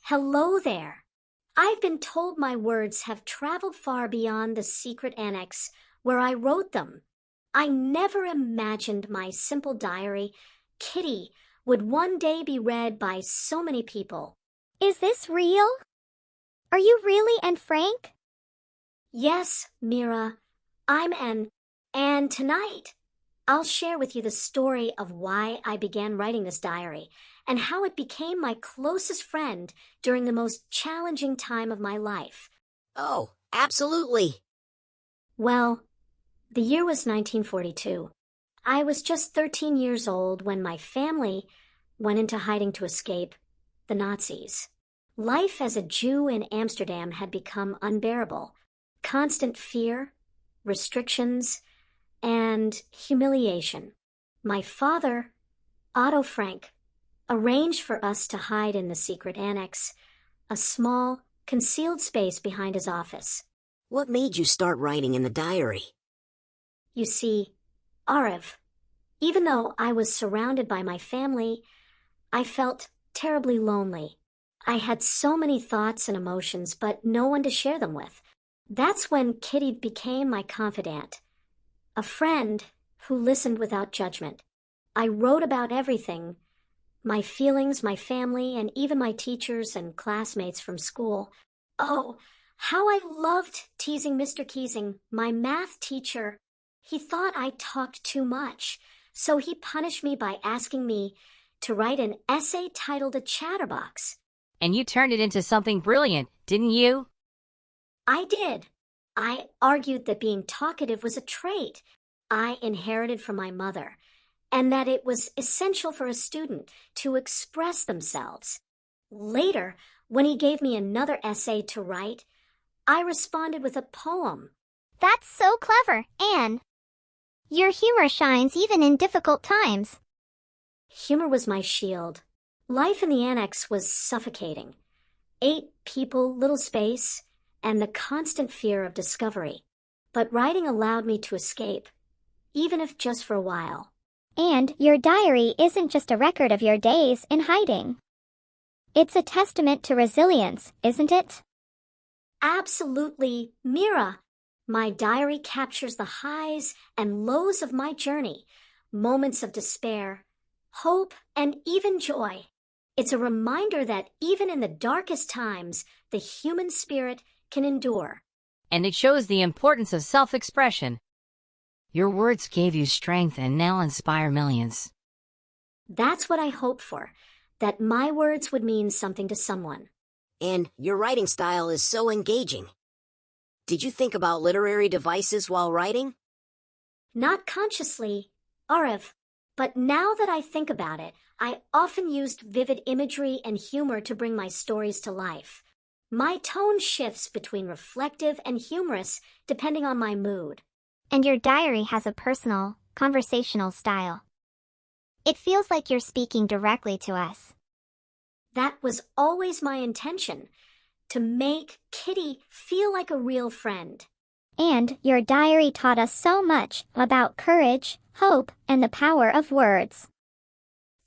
Hello there. I've been told my words have traveled far beyond the secret annex where I wrote them. I never imagined my simple diary, Kitty, would one day be read by so many people. Is this real? Are you really Anne Frank? Yes, Mira, I'm Anne, and tonight I'll share with you the story of why I began writing this diary and how it became my closest friend during the most challenging time of my life. Oh, absolutely. Well, the year was 1942. I was just 13 years old when my family went into hiding to escape the Nazis. Life as a Jew in Amsterdam had become unbearable. Constant fear, restrictions, and humiliation. My father, Otto Frank, arranged for us to hide in the secret annex, a small, concealed space behind his office. What made you start writing in the diary? You see, Arif, even though I was surrounded by my family, I felt terribly lonely. I had so many thoughts and emotions, but no one to share them with. That's when Kitty became my confidant, a friend who listened without judgment. I wrote about everything, my feelings, my family, and even my teachers and classmates from school. Oh, how I loved teasing Mr. Keesing, my math teacher. He thought I talked too much, so he punished me by asking me to write an essay titled A Chatterbox. And you turned it into something brilliant, didn't you? I did. I argued that being talkative was a trait I inherited from my mother, and that it was essential for a student to express themselves. Later, when he gave me another essay to write, I responded with a poem. That's so clever, Anne. Your humor shines even in difficult times. Humor was my shield. Life in the annex was suffocating. 8 people, little space, and the constant fear of discovery. But writing allowed me to escape, even if just for a while. And your diary isn't just a record of your days in hiding. It's a testament to resilience, isn't it? Absolutely, Mira. My diary captures the highs and lows of my journey, moments of despair, hope, and even joy. It's a reminder that even in the darkest times, the human spirit can endure. And it shows the importance of self-expression. Your words gave you strength and now inspire millions. That's what I hoped for, that my words would mean something to someone. And your writing style is so engaging. Did you think about literary devices while writing? Not consciously, Arif, but now that I think about it, I often used vivid imagery and humor to bring my stories to life. My tone shifts between reflective and humorous depending on my mood. And your diary has a personal, conversational style. It feels like you're speaking directly to us. That was always my intention, to make Kitty feel like a real friend. And your diary taught us so much about courage, hope, and the power of words.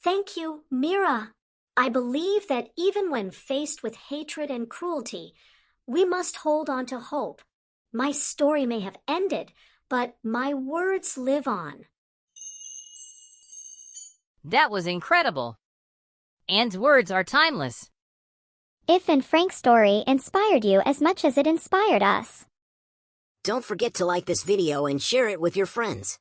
Thank you, Mira. I believe that even when faced with hatred and cruelty, we must hold on to hope. My story may have ended, but my words live on. That was incredible. Anne's words are timeless. If Anne Frank's story inspired you as much as it inspired us. Don't forget to like this video and share it with your friends.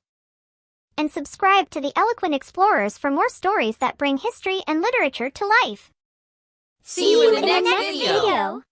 And subscribe to the Eloquent Explorers for more stories that bring history and literature to life. See you in the next video.